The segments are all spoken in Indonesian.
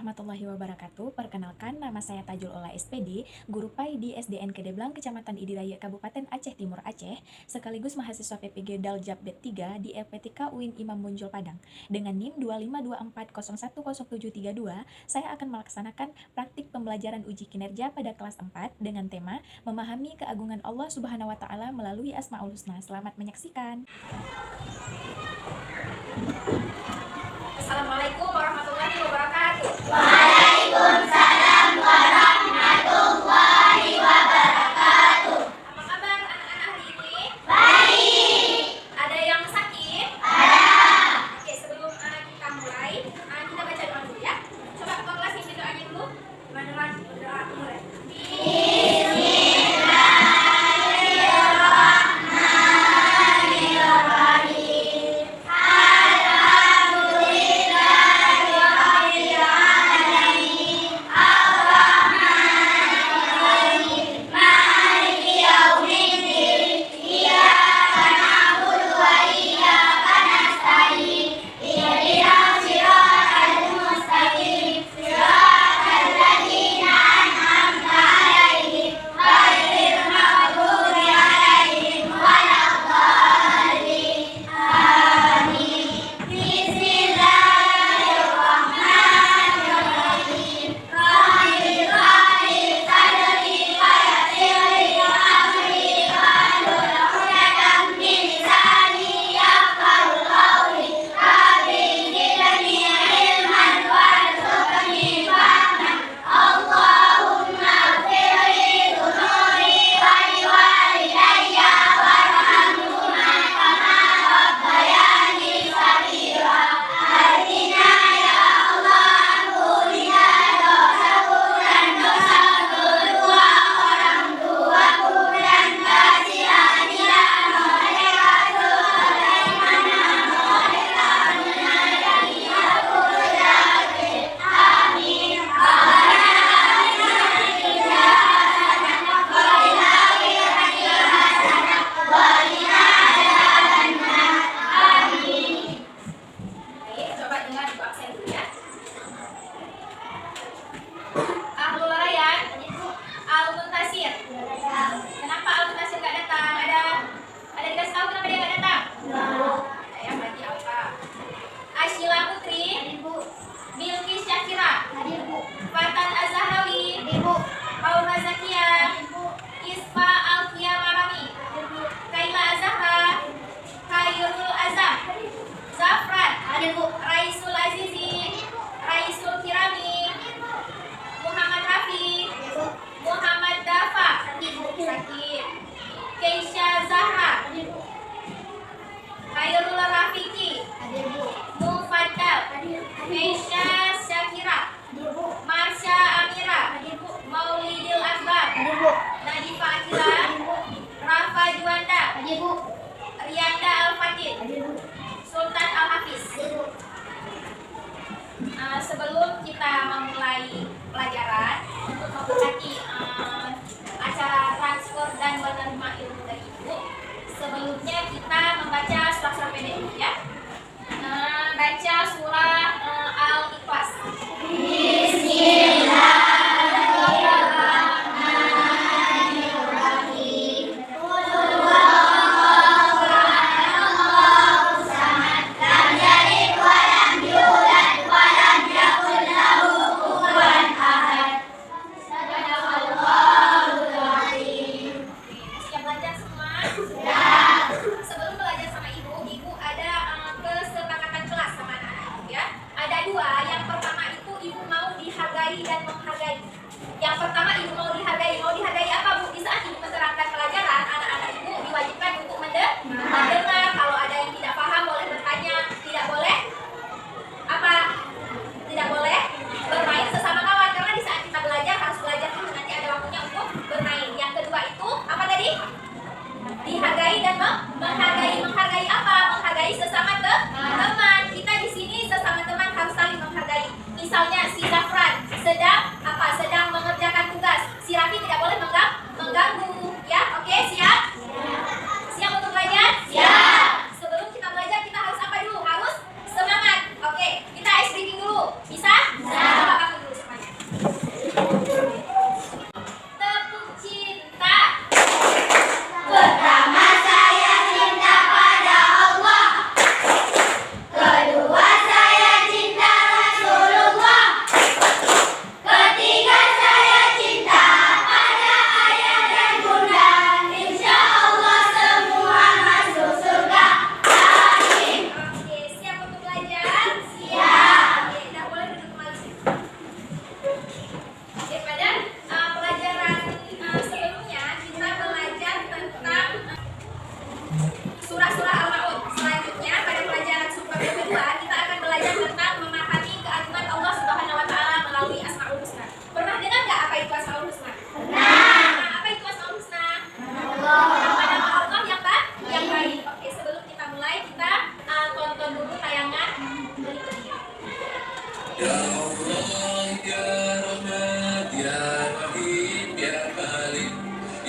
warahmatullahi wabarakatuh. Perkenalkan, nama saya Tajul Ola SPD, guru PAI di SDN Kedeblang, Kecamatan Idiraya, Kabupaten Aceh Timur Aceh, sekaligus mahasiswa PPG Daljab B3 di LPTK UIN Imam Bonjol Padang. Dengan NIM 25240100732, saya akan melaksanakan praktik pembelajaran uji kinerja pada kelas 4 dengan tema Memahami Keagungan Allah Subhanahu wa Ta'ala melalui Asmaul Husna. Selamat menyaksikan. Assalamualaikum warahmatullahi wabarakatuh. Waalaikumsalam warahmatullahi wabarakatuh. Apa kabar anak-anak hari ini? Baik. Ada yang sakit? Ada. Oke, sebelum kita mulai, kita baca doa dulu ya. Coba ketua kelas isi doanya dulu. Gimana doa mulai? Raisul Azizi, Raisul Kirami, Muhammad Rafi, Muhammad Dafa, Sakib, Keisha Zahra, Khairul Rafiki, Mufaddal, Keisha Syakira, Marsha Amira, Maulidil Akbar, Nadifa Akila, Rafa Juanda, Riyanda Al-Fatih, Sultan Al-Hafiz. Sebelum kita memulai pelajaran untuk memperhati acara transfer dan menerima ilmu dari ibu, sebelumnya kita membaca surah-surah pendek dulu ya. Baca surah Al-Ikhlas. Bismillahirrahmanirrahim.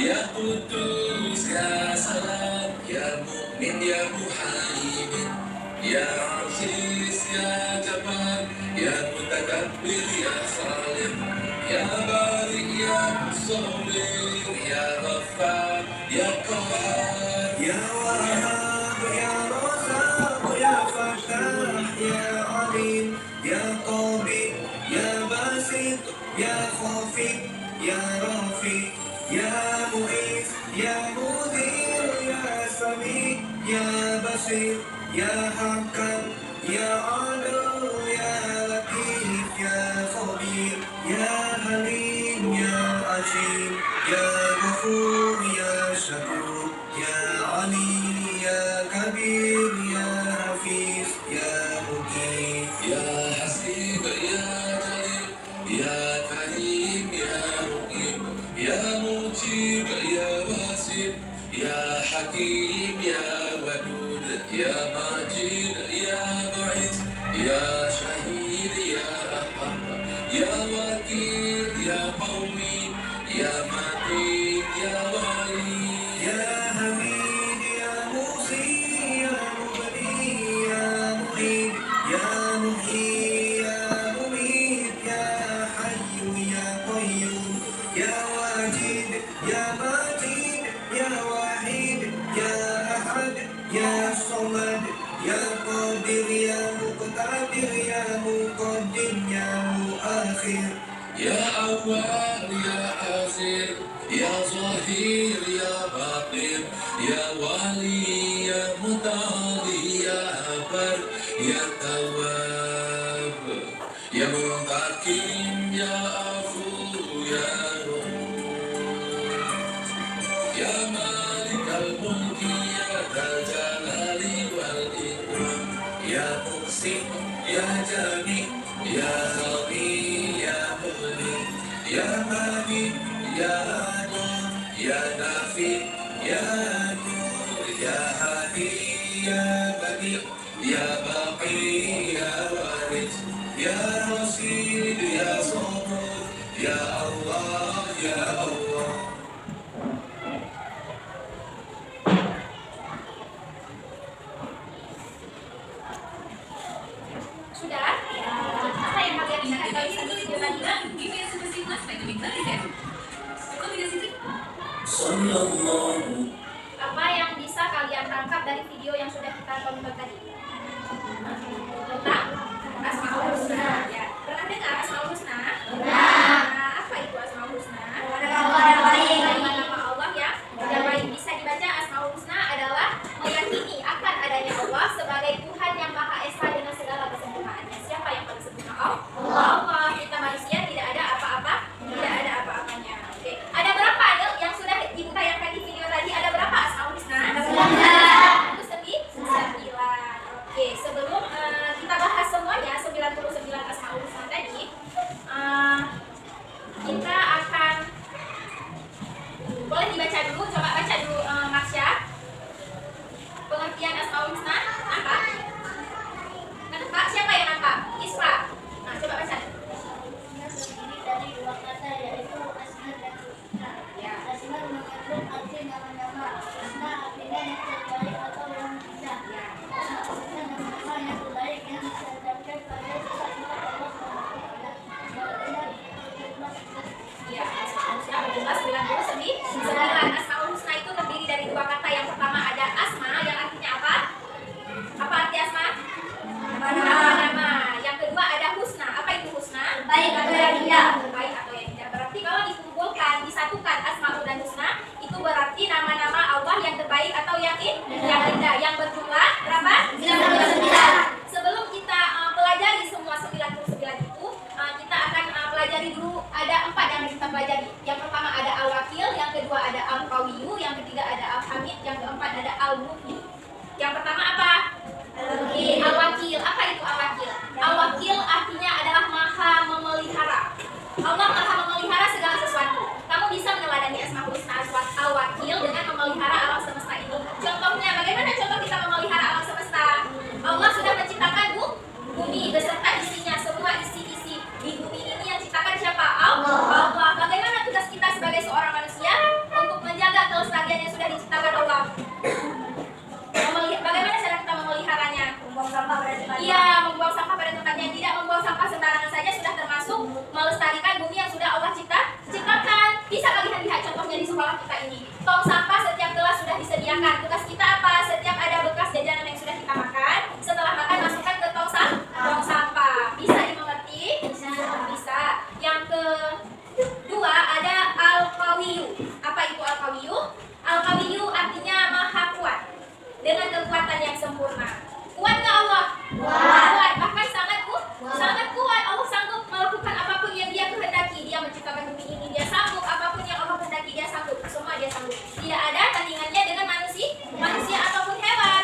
Ya Qudus ya Salam, ya Mu'min ya Muhaimin, ya Aziz ya Jabbar, ya Mutakabbir ya Khalid, ya Bari ya Musawwir, ya Ghaffar ya Qahhar, ya Wahhab ya Razzaq, ya Fattah ya Alim, ya Qabid ya Basit, ya Khafiq ya Rafiq, ya Mu'is ya Mudhir, ya Sami ya Basir, ya Hakam ya Adil, ya Latif ya Khabir, ya Halim ya Ajib, ya Ghafur ya Syakur, ya Ali ya Kabir, ya Hafiz ya Muqim, ya Hasib ya Jalil, ya Karim ya Muqim, ya Mujib ya Wasif, ya Hakim ya Wadud, ya Majid ya Mu'izz, ya Shahid ya Ahad, ya Wakil ya Qawmi, ya Matin ya Wali, ya Hamid ya Musi, ya Mubdi ya Mu'id, ya Muhyi ya Mumit, ya Hayyu ya Qayyum, ya Wajid ya Majid, ya Wahid ya Ahad, ya Samad ya Qadir ya Muqtadir, ya Muqaddim ya Muakhir, ya Awwal ya Akhir, ya Zahir ya Batin, ya Wali ya Mutali, ya Bar ya Tawwab, ya Muntakim ya Afu ya Ya Malik al-Mulki ya Dzal Jalali wal Ikram, ya Muqsim ya Jami, ya Ghani ya Mughni, ya Mani ya Adon, ya Nafi ya Nur, ya Hadi ya Badi, ya Baqi ya Waris, ya Rasid ya Samud, ya Allah ya Allah. Sudah? Apa yang kalian bisa tahu di video tadi? Sallallahu Apa yang bisa kalian tangkap dari video yang sudah kita tonton tadi? Tentang Asmaul Husna. Ya. Pernah dengar Asmaul Husna? Nah, apa itu Asmaul Husna? Nama Allah yang baik. Bisa dibaca Asmaul Husna adalah meyakini akan adanya Allah sebagai Tuhan yang Maha Esa dengan segala kesempurnaannya. Siapa yang paling sempurna? Allah. Kita manusia tidak ada apa-apa, tidak ada apa-apanya. Oke. Ada berapa yang sudah ditayangkan di video tadi? Ada berapa Asmaul Husna? 99. Oke, sebelum kita bahas semuanya 99 Asmaul Husna tadi, kita akan boleh dibaca dulu, coba baca dulu Marsha. Pengertian Asmaul Husna, nampak? Nampak? Siapa yang nampak? Isra. Nah, coba baca. Terdiri dari dua kata yaitu asma dan husna. Ya. Asma mengandung arti nama-nama. Husna artinya yang terbaik atau yang indah. Husna nama-nama yang terbaik yang disandarkan pada sifat-sifat Allah SWT. Artinya Ya, Asmaul Husna berjumlah 99 asma sekolah kita ini. Tong sampah setiap kelas sudah disediakan. Tugas kita apa? Setiap ada bekas jajanan yang sudah kita makan, setelah makan masukkan ke tong sampah. Bisa dimengerti? Bisa. Yang kedua ada al-qawiyu. Apa itu al-qawiyu? Al-qawiyu artinya maha kuat, dengan kekuatan yang sempurna. Kuat nggak Allah? Kuat. Bahkan sangat kuat. Allah sanggup melakukan apapun yang Dia kehendaki. Dia menciptakan bumi ini, Dia sanggup. Apapun yang Allah kehendaki, Dia sanggup. Semua Dia sanggup. Tidak ada tandingannya dengan manusia ataupun hewan.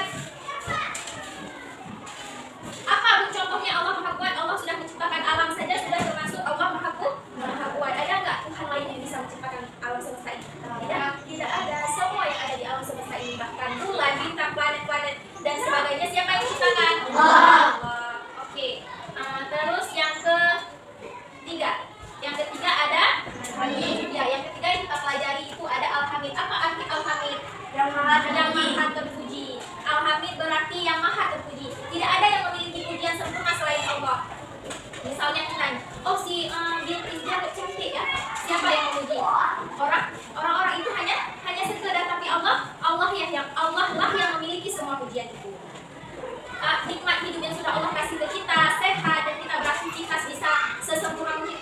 Apa contohnya Allah Maha Kuat? Allah sudah menciptakan alam saja sudah termasuk Allah Maha Kuat. Ada nggak Tuhan lain yang bisa menciptakan alam semesta ini? Tidak ada. Semua yang ada di alam semesta ini, bahkan bulan, bintang, planet dan sebagainya, siapa yang menciptakan? Allah. Oke. Terus yang ketiga ada ya, yang ketiga yang kita pelajari itu ada Al-Hamid. Apa arti Al-Hamid? Yang maha terpuji. Al-Hamid berarti yang maha terpuji. Tidak ada yang memiliki pujian sempurna selain Allah. Misalnya kita, Bilqis dia cantik ya. Siapa yang memuji? Orang-orang itu hanya sekedar, tapi Allah lah yang memiliki semua pujian itu. Nikmat hidup yang sudah Allah kasih ke kita, sehat dan kita beraktivitas bisa sesempurna mungkin.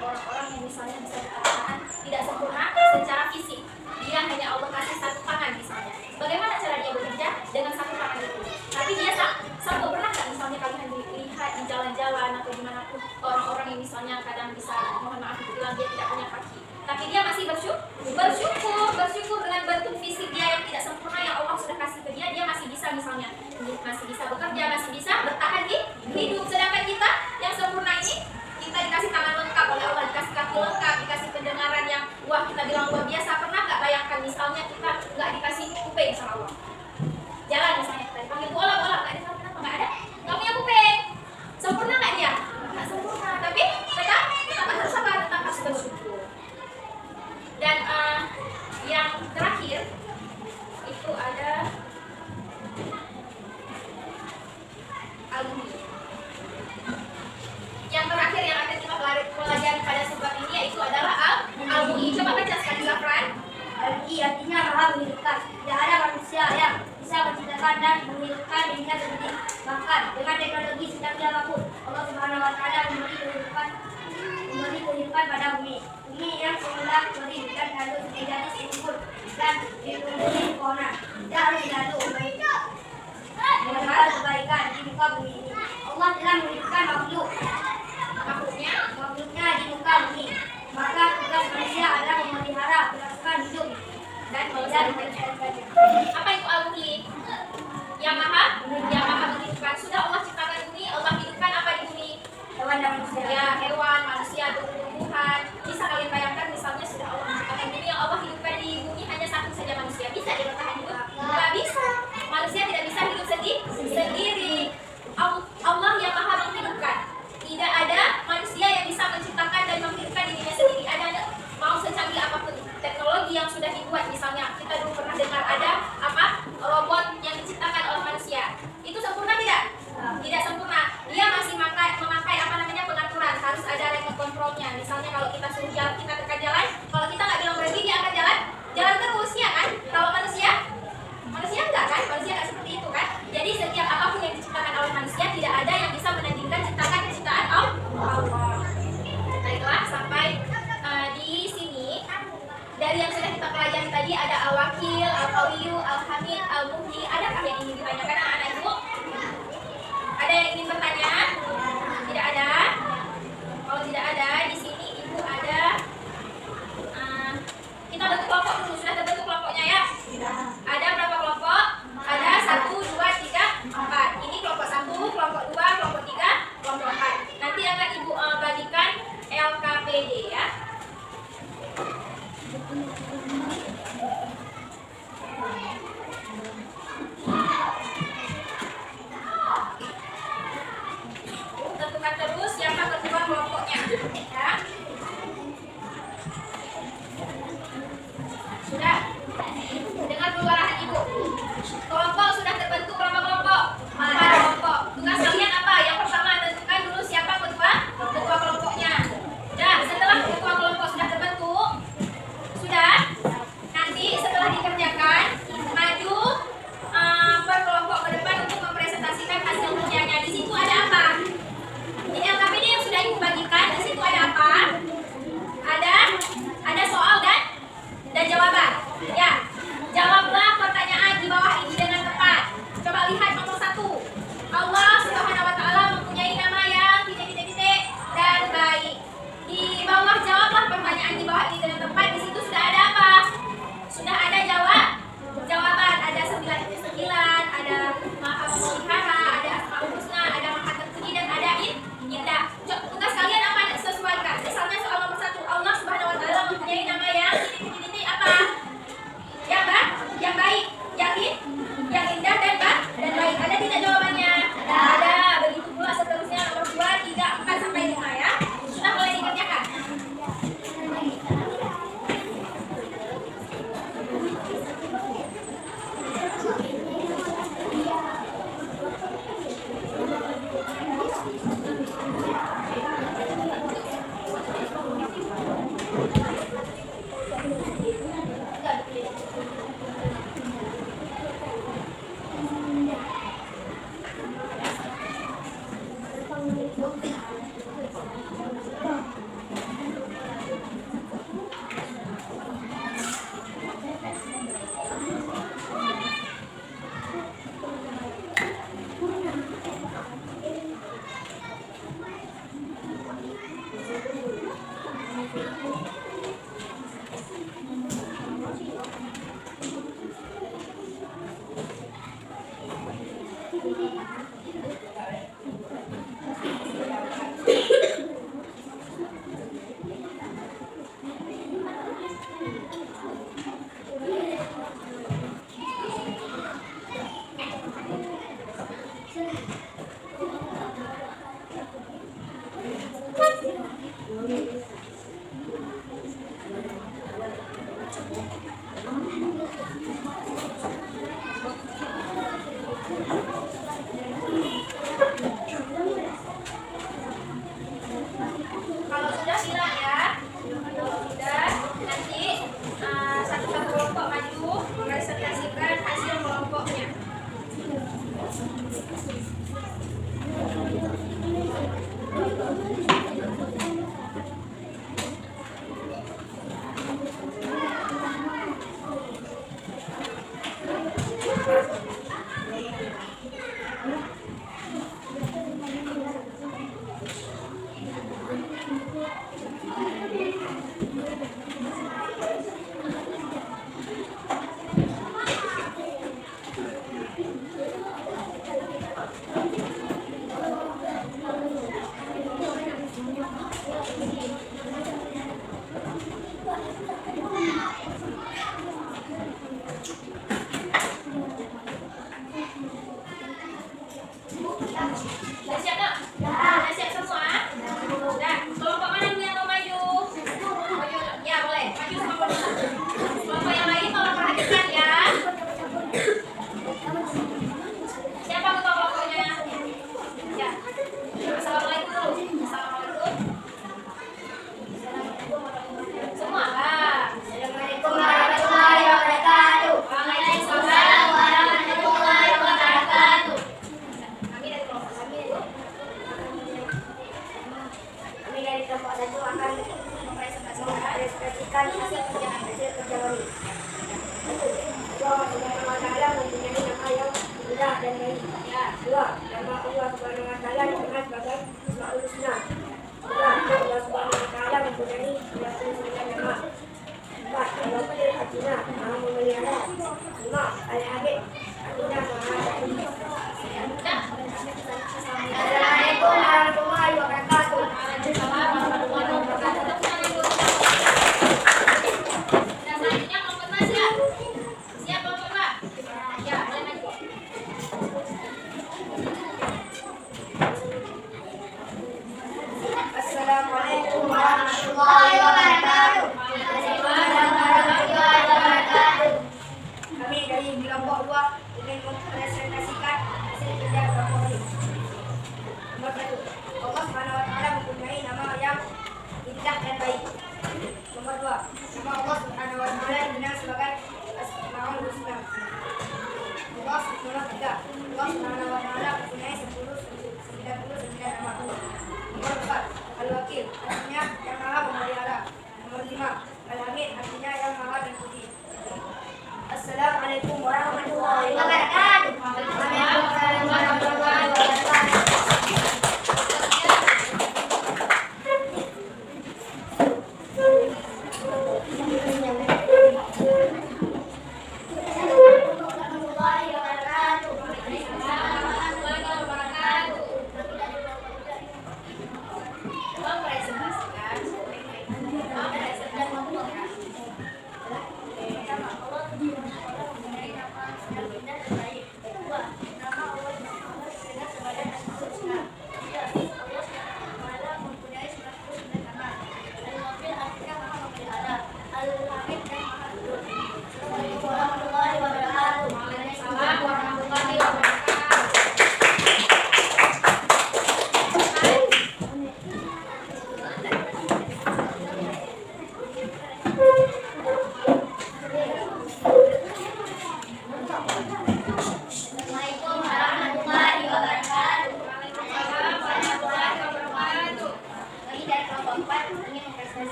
Orang-orang yang misalnya bisa dikatakan tidak sempurna secara fisik, dia hanya Allah kasih satu tangan misalnya. Bagaimana cara dia bekerja dengan satu tangan itu? Tapi dia sanggup. Pernah nggak misalnya kalian lihat di jalan-jalan atau dimanapun orang-orang yang misalnya kadang bisa, mohon maaf bilang dia tidak punya kaki, tapi dia masih bersyukur dengan bentuk fisik dia yang tidak sempurna yang Allah sudah kasih ke dia masih bisa misalnya, masih bisa bekerja, masih bisa bertahan hidup. Sedangkan kita yang sempurna ini, kita dikasih tangan lengkap oleh Allah, dikasih kaki lengkap, dikasih pendengaran yang wah kita bilang luar biasa. Pernah nggak bayangkan misalnya kita nggak dikasih kuping sama Allah, jalan misalnya kita dipanggil bola nggak ada, kenapa nggak ada? Nggak punya kuping, sempurna nggak dia? Nggak sempurna, tapi tetap harus sabar, tetap harus bersyukur. Dan yang terakhir itu ada al-muhi. Yang terakhir yang akan kita pelajari pada surat ini yaitu adalah al-muhi. Coba baca sekali Zafran. Al-muhi artinya maha menghidupkan. Tidak ada manusia yang bisa menciptakan dan menghidupkan dirinya sendiri, bahkan dengan teknologi secanggih apapun. Allah Subhanahu Wa Taala memberi kehidupan pada bumi yang semula berdiri dan lalu menjadi subur dan ditumbuhi pepohonan. Tidak harus lalu mengenal kebaikan di muka bumi ini. Allah telah menghidupkan makhluknya di muka bumi. Maka tugas manusia adalah memelihara kelangsungan hidup Dan apa itu al-muhi? Yang maha menghidupkan. Sudah Allah ciptakan bumi, Allah hidupkan apa di bumi? hewan dan manusia. Ya, hewan, manusia, tumbuh-tumbuhan. Bisa kalian bayangkan misalnya sudah Allah menciptakan bumi, yang Allah hidupkan di bumi hanya satu saja manusia. Bisa dia bertahan hidup? Tidak bisa. Manusia tidak bisa hidup sendiri. Allah yang maha menghidupkan. Tidak ada manusia yang bisa menciptakan dan menghidupkan dirinya sendiri. Ada mau secanggih apapun teknologi yang sudah dibuat, misalnya kita dulu pernah dengar ada robot yang diciptakan oleh manusia. Itu sempurna tidak? Tidak sempurna. Dia masih memakai pengaturan. Harus ada remote controlnya. Misalnya kalau kita suruh jalan, kita tekan jalan. Kalau kita nggak bilang berhenti, dia akan jalan terus, ya kan? Kalau manusia enggak kan? Manusia nggak seperti itu kan? Jadi setiap apapun yang diciptakan oleh manusia, tidak ada yang bisa menandingkan ciptaan Allah. Baiklah, sampai di sini. Dari yang sudah kita pelajari tadi ada al-wakil, al-qawiyu, al-hamid, al-muhi. Adakah yang ingin ditanyakan anak-anak ibu? Ada yang ingin bertanya? Tidak ada? Kalau tidak ada, di sini ibu ada. Kita bentuk kelompok dulu. Sudah terbentuk kelompoknya ya? Ada berapa kelompok? Ada 1, 2, 3, 4. Ini kelompok 1, kelompok 2, kelompok 3, kelompok 4. Nanti akan ibu bagikan LKPD ya. Tentukan terus siapa ketua kelompoknya ya. Sudah dengar dulu arahan ibu. Kelompok sudah terbentuk berapa kelompok? 4 kelompok. Tugas kalian apa? Yang pertama tentukan dulu siapa ketua kelompoknya. Sudah, setelah ketua kelompok sudah terbentuk, sudah maju presentasikan hasil kelompoknya. Sudah siap nak? Sudah siap semua? Sudah. Kelompok mana dulu yang mau maju? Maju. Ya boleh. Maju kelompok dulu. Kelompok yang lain tolong perhatikan ya. Siapa ketua kelompoknya? Ya. Assalamualaikum dulu. Assalamualaikum. Semua lah. Assalamualaikum warahmatullahi wabarakatuh. Waalaikumsalam warahmatullahi wabarakatuh. Kami dari kelompok Kami dari kelompok 1 akan mempresentasikan hasil kerja kami. Allah Subhanahu wa Ta'ala mempunyai nama yang indah dan baik. Dua, nama Allah Subhanahu wa Ta'ala dikenal sebagai Asmaul Husna. Tiga, Allah Subhanahu wa Ta'ala mempunyai 99 nama. Empat, Allah Al-Hatimah, Maha Memelihara. Lima, Al-Habib, Artinya Maha Rahim. Assalamualaikum warahmatullahi wabarakatuh. Dan selanjutnya kelompok dua siap. Siap kelompok dua. Ya, boleh maju. Assalamualaikum warahmatullahi wabarakatuh. Kami dari kelompok 2 ingin mempresentasikan hasil kerja kelompok ini. Nomor 1,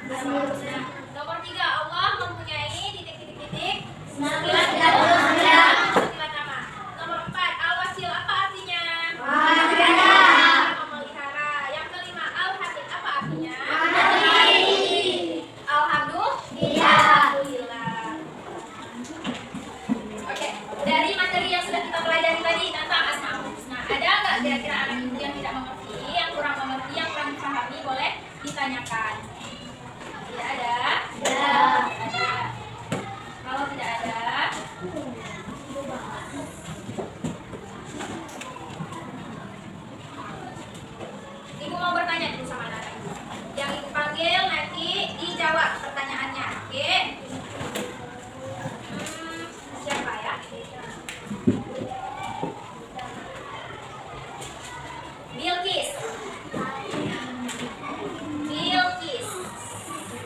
Nomor 3, Allah mempunyai titik-titik-titik 99. nama. Nomor 4, al-wakil apa artinya? Memelihara. Yang kelima, al-hamid apa artinya? Alhamdulillah. Oke, dari materi yang sudah kita pelajari tadi tentang Asmaul Husna, ada nggak kira-kira anak ibu yang tidak mengerti, yang kurang mengerti, yang kurang dipahami, boleh ditanyakan. Tidak ada? Ada. Kalau tidak ada, ibu mau bertanya dulu sama anak ibu. Yang ibu panggil nanti dijawab pertanyaannya. Oke? Siapa ya? Bilqis.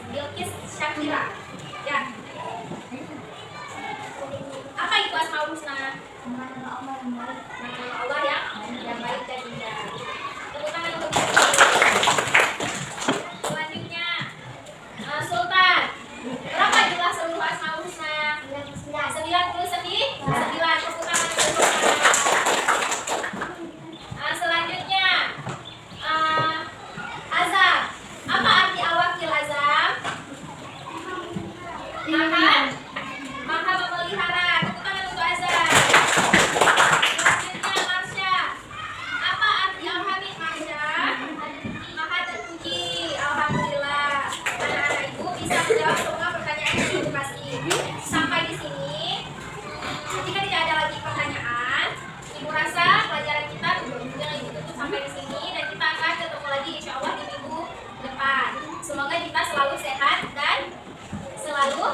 Bilqis Syakira. Ya. Apa itu Asmaul Husna? Nama Allah yang baik dan indah. Tepuk tangan untuk dia. Selanjutnya, Sultan. Berapa jumlah seluruh Asmaul Husna? 99. Tepuk tangan untuk Sultan. Selanjutnya, Azam. Apa arti al-wakil Azam? Maha memelihara. Tepuk tangan untuk Azam. Selanjutnya, Marsha. Apa arti al-hamid Marsha? Maha terpuji. Alhamdulillah. Anak-anak ibu bisa menjawab semua pertanyaan yang ibu kasih. Sampai di sini. Jika tidak ada lagi pertanyaan, ibu rasa pelajaran kita jangan ditutup sampai di sini, dan kita akan ketemu lagi insya Allah di minggu depan. Semoga kita selalu sehat dan selalu